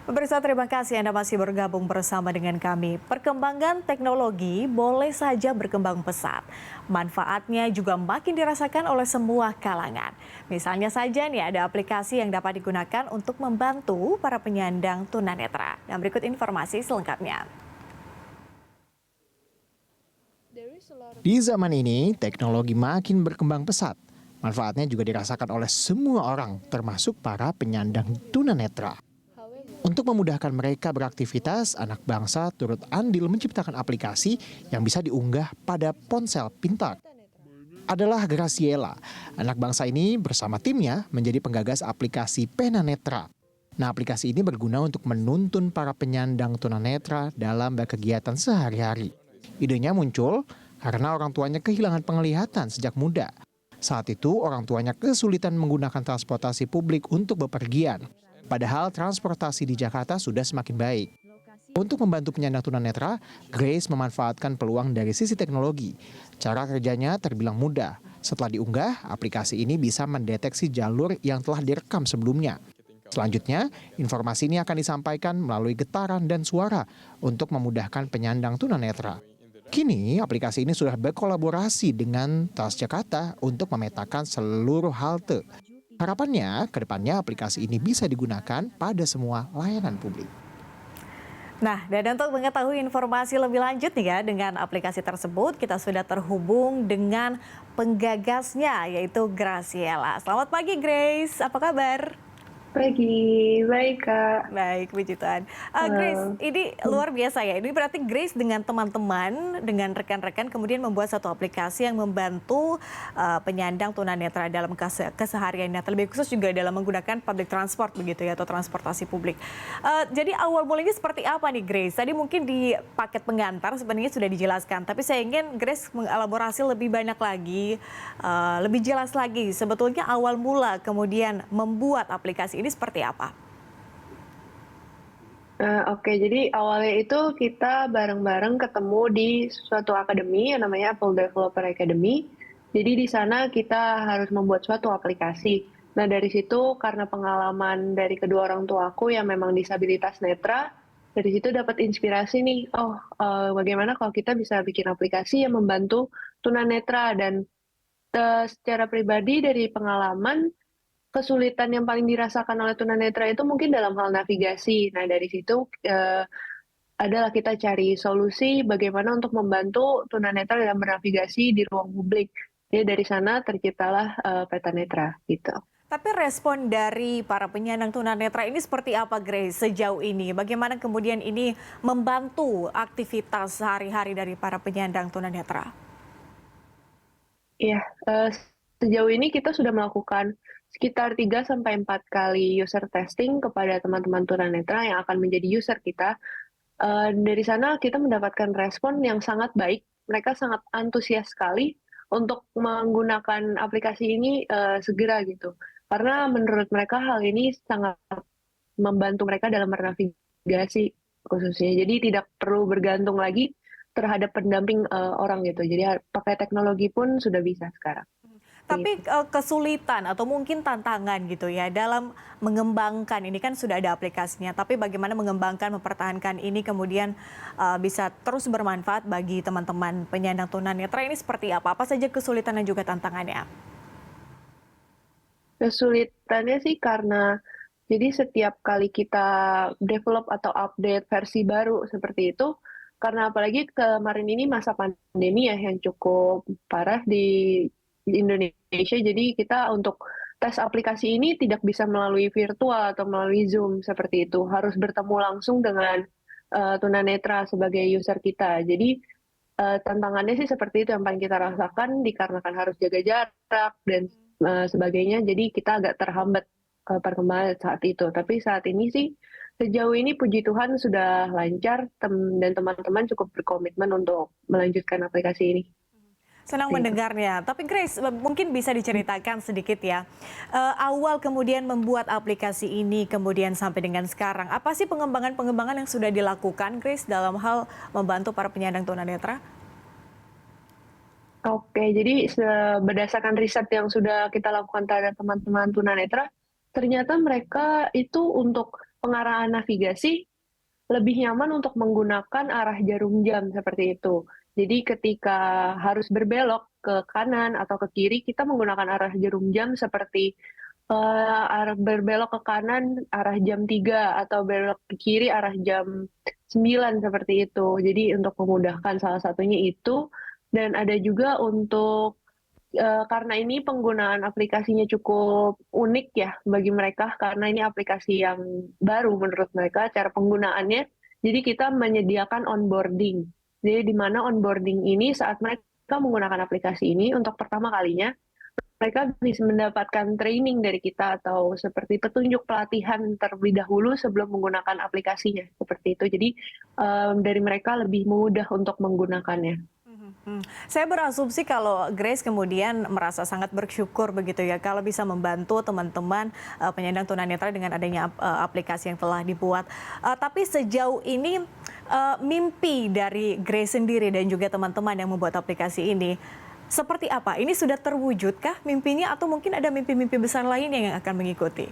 Pemirsa, terima kasih Anda masih bergabung bersama dengan kami. Perkembangan teknologi boleh saja berkembang pesat. Manfaatnya juga makin dirasakan oleh semua kalangan. Misalnya saja nih ada aplikasi yang dapat digunakan untuk membantu para penyandang tunanetra. Dan berikut informasi selengkapnya. Di zaman ini, teknologi makin berkembang pesat. Manfaatnya juga dirasakan oleh semua orang, termasuk para penyandang tunanetra. Untuk memudahkan mereka beraktivitas, anak bangsa turut andil menciptakan aplikasi yang bisa diunggah pada ponsel pintar. Adalah Graciela. Anak bangsa ini bersama timnya menjadi penggagas aplikasi Pena Netra. Nah, aplikasi ini berguna untuk menuntun para penyandang tunanetra dalam berkegiatan sehari-hari. Idenya muncul karena orang tuanya kehilangan penglihatan sejak muda. Saat itu, orang tuanya kesulitan menggunakan transportasi publik untuk bepergian. Padahal transportasi di Jakarta sudah semakin baik. Untuk membantu penyandang tunanetra, Grace memanfaatkan peluang dari sisi teknologi. Cara kerjanya terbilang mudah. Setelah diunggah, aplikasi ini bisa mendeteksi jalur yang telah direkam sebelumnya. Selanjutnya, informasi ini akan disampaikan melalui getaran dan suara untuk memudahkan penyandang tunanetra. Kini, aplikasi ini sudah berkolaborasi dengan Transjakarta untuk memetakan seluruh halte. Harapannya, ke depannya aplikasi ini bisa digunakan pada semua layanan publik. Nah, dan untuk mengetahui informasi lebih lanjut nih ya dengan aplikasi tersebut, kita sudah terhubung dengan penggagasnya yaitu Graciela. Selamat pagi Grace, apa kabar? Pagi, baik Kak. Baik, puji Tuhan. Grace, Halo. ini luar biasa ya. Ini berarti Grace dengan teman-teman, dengan rekan-rekan kemudian membuat satu aplikasi yang membantu penyandang tunanetra dalam kesehariannya. Terlebih khusus juga dalam menggunakan public transport begitu ya, atau transportasi publik. Jadi awal mulanya seperti apa nih Grace? Tadi mungkin di paket pengantar sebenarnya sudah dijelaskan, tapi saya ingin Grace mengelaborasi lebih banyak lagi, lebih jelas lagi. Sebetulnya awal mula kemudian membuat aplikasi ini seperti apa? Oke, jadi awalnya itu kita bareng-bareng ketemu di suatu akademi yang namanya Apple Developer Academy. Jadi di sana kita harus membuat suatu aplikasi. Nah dari situ karena pengalaman dari kedua orang tua aku yang memang disabilitas netra, dari situ dapat inspirasi nih, bagaimana kalau kita bisa bikin aplikasi yang membantu tunanetra dan secara pribadi dari pengalaman kesulitan yang paling dirasakan oleh tunanetra itu mungkin dalam hal navigasi. Nah, dari situ, adalah kita cari solusi bagaimana untuk membantu tunanetra dalam bernavigasi di ruang publik. Jadi dari sana terciptalah, Peta Netra, gitu. Tapi respon dari para penyandang tunanetra ini seperti apa Grace sejauh ini? Bagaimana kemudian ini membantu aktivitas sehari-hari dari para penyandang tunanetra? Iya, sejauh ini kita sudah melakukan sekitar 3 sampai 4 kali user testing kepada teman-teman tunanetra yang akan menjadi user kita. Dari sana kita mendapatkan respon yang sangat baik. Mereka sangat antusias sekali untuk menggunakan aplikasi ini, segera gitu. Karena menurut mereka hal ini sangat membantu mereka dalam bernavigasi khususnya. Jadi tidak perlu bergantung lagi terhadap pendamping, orang gitu. Jadi pakai teknologi pun sudah bisa sekarang, Tapi gitu. kesulitan atau mungkin tantangan gitu ya dalam mengembangkan ini kan sudah ada aplikasinya, tapi bagaimana mengembangkan, mempertahankan ini kemudian bisa terus bermanfaat bagi teman-teman penyandang tunanetra ini seperti apa? Apa saja kesulitan dan juga tantangannya? Kesulitannya sih karena jadi setiap kali kita develop atau update versi baru seperti itu, karena apalagi kemarin ini masa pandemi ya yang cukup parah di Indonesia, jadi kita untuk tes aplikasi ini tidak bisa melalui virtual atau melalui Zoom seperti itu, harus bertemu langsung dengan tunanetra sebagai user kita. Jadi tantangannya sih seperti itu yang paling kita rasakan dikarenakan harus jaga jarak dan sebagainya, jadi kita agak terhambat perkembangan saat itu. Tapi saat ini sih sejauh ini puji Tuhan sudah lancar dan teman-teman cukup berkomitmen untuk melanjutkan aplikasi ini. Senang Seperti itu. mendengarnya. Tapi Grace, mungkin bisa diceritakan sedikit ya. Awal kemudian membuat aplikasi ini kemudian sampai dengan sekarang, apa sih pengembangan-pengembangan yang sudah dilakukan Grace dalam hal membantu para penyandang tunanetra? Oke, jadi berdasarkan riset yang sudah kita lakukan terhadap teman-teman tunanetra, ternyata mereka itu untuk pengarahan navigasi lebih nyaman untuk menggunakan arah jarum jam seperti itu. Jadi ketika harus berbelok ke kanan atau ke kiri, kita menggunakan arah jarum jam seperti berbelok ke kanan arah jam 3 atau belok ke kiri arah jam 9 seperti itu. Jadi untuk memudahkan salah satunya itu, dan ada juga untuk karena ini penggunaan aplikasinya cukup unik ya bagi mereka, karena ini aplikasi yang baru menurut mereka cara penggunaannya. Jadi kita menyediakan onboarding. Jadi di mana onboarding ini saat mereka menggunakan aplikasi ini untuk pertama kalinya, mereka bisa mendapatkan training dari kita atau seperti petunjuk pelatihan terlebih dahulu sebelum menggunakan aplikasinya seperti itu. Jadi dari mereka lebih mudah untuk menggunakannya. Saya berasumsi kalau Grace kemudian merasa sangat bersyukur begitu ya kalau bisa membantu teman-teman penyandang tunanetra dengan adanya aplikasi yang telah dibuat. Tapi sejauh ini mimpi dari Grace sendiri dan juga teman-teman yang membuat aplikasi ini seperti apa? Ini sudah terwujudkah mimpinya atau mungkin ada mimpi-mimpi besar lainnya yang akan mengikuti?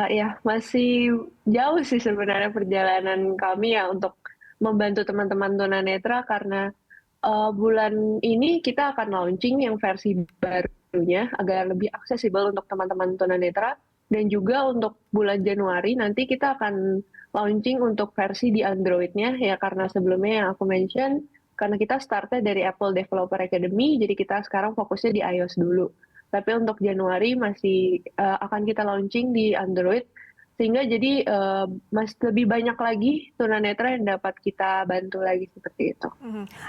Ya, masih jauh sih sebenarnya perjalanan kami ya untuk membantu teman-teman tunanetra, karena bulan ini kita akan launching yang versi barunya agar lebih aksesibel untuk teman-teman tunanetra, dan juga untuk bulan Januari nanti kita akan launching untuk versi di Android-nya ya, karena sebelumnya yang aku mention, karena kita startnya dari Apple Developer Academy, jadi kita sekarang fokusnya di iOS dulu. Tapi untuk Januari masih akan kita launching di Android, sehingga jadi masih lebih banyak lagi tunanetra yang dapat kita bantu lagi seperti itu.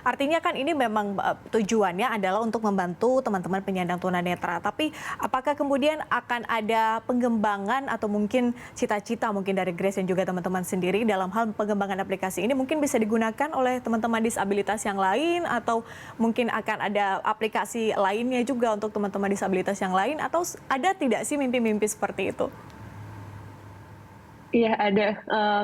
Artinya kan ini memang tujuannya adalah untuk membantu teman-teman penyandang tunanetra. Tapi apakah kemudian akan ada pengembangan atau mungkin cita-cita mungkin dari Grace dan juga teman-teman sendiri dalam hal pengembangan aplikasi ini mungkin bisa digunakan oleh teman-teman disabilitas yang lain, atau mungkin akan ada aplikasi lainnya juga untuk teman-teman disabilitas yang lain, atau ada tidak sih mimpi-mimpi seperti itu? Iya, ada.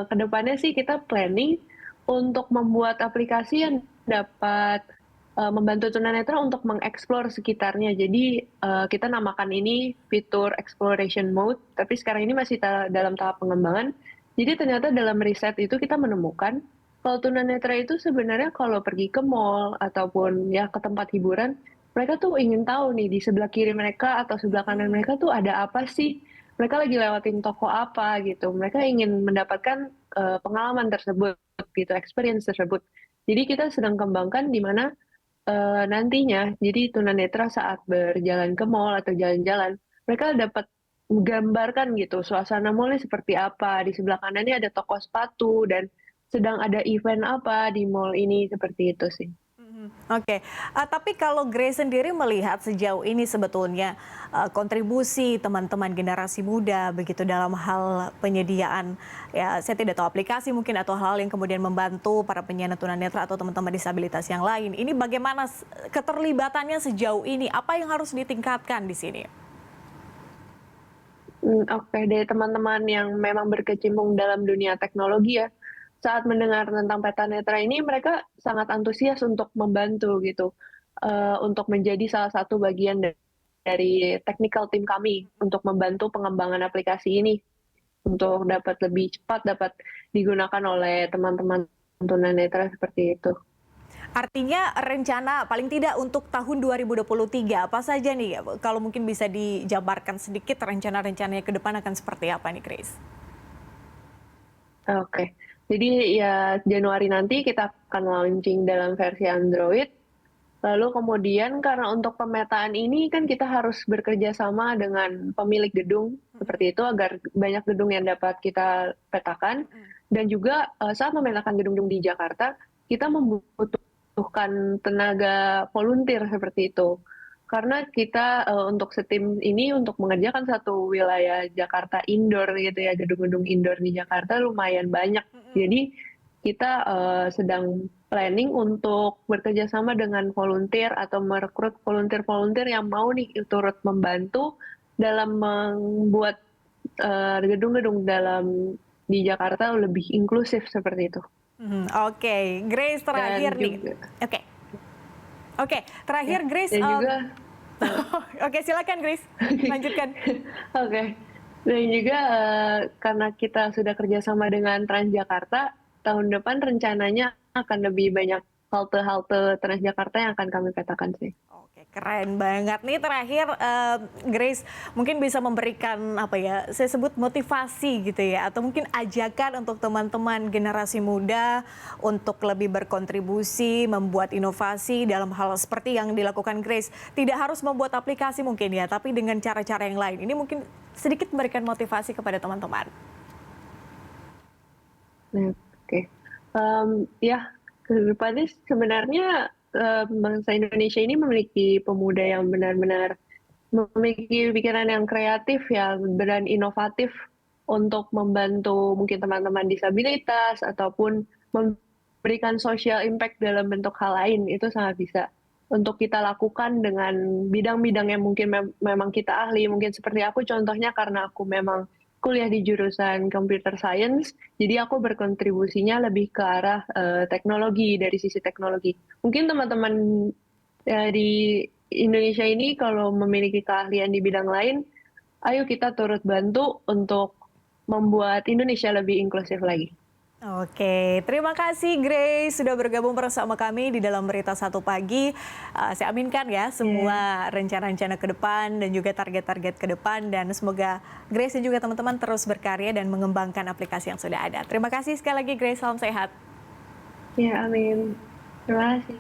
Kedepannya sih kita planning untuk membuat aplikasi yang dapat membantu tunanetra untuk mengeksplor sekitarnya. Jadi kita namakan ini fitur exploration mode, tapi sekarang ini masih dalam tahap pengembangan. Jadi ternyata dalam riset itu kita menemukan kalau tunanetra itu sebenarnya kalau pergi ke mall ataupun ya ke tempat hiburan, mereka tuh ingin tahu nih di sebelah kiri mereka atau sebelah kanan mereka tuh ada apa sih, mereka lagi lewatin toko apa gitu. Mereka ingin mendapatkan pengalaman tersebut gitu, experience tersebut. Jadi kita sedang kembangkan di mana nantinya jadi tunanetra saat berjalan ke mall atau jalan-jalan, mereka dapat menggambarkan gitu suasana mallnya seperti apa. Di sebelah kanannya ada toko sepatu dan sedang ada event apa di mall ini, seperti itu sih. Oke, tapi kalau Grace sendiri melihat sejauh ini sebetulnya kontribusi teman-teman generasi muda begitu dalam hal penyediaan, ya saya tidak tahu aplikasi mungkin atau hal yang kemudian membantu para penyandang tunanetra atau teman-teman disabilitas yang lain. Ini bagaimana keterlibatannya sejauh ini? Apa yang harus ditingkatkan di sini? Oke, dari teman-teman yang memang berkecimpung dalam dunia teknologi ya, saat mendengar tentang peta netra ini mereka sangat antusias untuk membantu gitu, untuk menjadi salah satu bagian dari technical team kami untuk membantu pengembangan aplikasi ini untuk dapat lebih cepat dapat digunakan oleh teman-teman tunanetra seperti itu. Artinya rencana paling tidak untuk tahun 2023 apa saja nih? Kalau mungkin bisa dijabarkan sedikit rencana-rencananya ke depan akan seperti apa nih, Grace? Oke. Jadi ya Januari nanti kita akan launching dalam versi Android. Lalu kemudian karena untuk pemetaan ini kan kita harus bekerja sama dengan pemilik gedung seperti itu agar banyak gedung yang dapat kita petakan. Dan juga saat memetakan gedung-gedung di Jakarta, kita membutuhkan tenaga volunteer seperti itu. Karena kita untuk setim ini untuk mengerjakan satu wilayah Jakarta indoor gitu ya, gedung-gedung indoor di Jakarta lumayan banyak. Jadi kita sedang planning untuk bekerja sama dengan volunteer atau merekrut volunteer-volunteer yang mau nih turut membantu dalam membuat gedung-gedung di Jakarta lebih inklusif seperti itu. Oke, Grace terakhir nih. Oke, terakhir Grace. Dan juga, Oke, silakan Grace, lanjutkan. Oke. Dan juga karena kita sudah kerjasama dengan Transjakarta, tahun depan rencananya akan lebih banyak halte-halte Transjakarta yang akan kami petakan sih. Oke, keren banget nih. Terakhir, Grace, mungkin bisa memberikan apa ya, saya sebut motivasi gitu ya, atau mungkin ajakan untuk teman-teman generasi muda untuk lebih berkontribusi, membuat inovasi dalam hal seperti yang dilakukan Grace. Tidak harus membuat aplikasi mungkin ya, tapi dengan cara-cara yang lain. Ini mungkin sedikit memberikan motivasi kepada teman-teman. Nah, oke. Ya, ke depannya sebenarnya bangsa Indonesia ini memiliki pemuda yang benar-benar memiliki pikiran yang kreatif ya dan inovatif untuk membantu mungkin teman-teman disabilitas ataupun memberikan social impact dalam bentuk hal lain itu sangat bisa untuk kita lakukan dengan bidang-bidang yang mungkin memang kita ahli. Mungkin seperti aku contohnya karena aku memang kuliah di jurusan computer science, jadi aku berkontribusinya lebih ke arah teknologi, dari sisi teknologi. Mungkin teman-teman di Indonesia ini kalau memiliki keahlian di bidang lain, ayo kita turut bantu untuk membuat Indonesia lebih inklusif lagi. Oke, terima kasih Grace sudah bergabung bersama kami di dalam Berita Satu Pagi. Saya aminkan ya semua rencana-rencana ke depan dan juga target-target ke depan, dan semoga Grace dan juga teman-teman terus berkarya dan mengembangkan aplikasi yang sudah ada. Terima kasih sekali lagi Grace, salam sehat. Ya, amin. Terima kasih.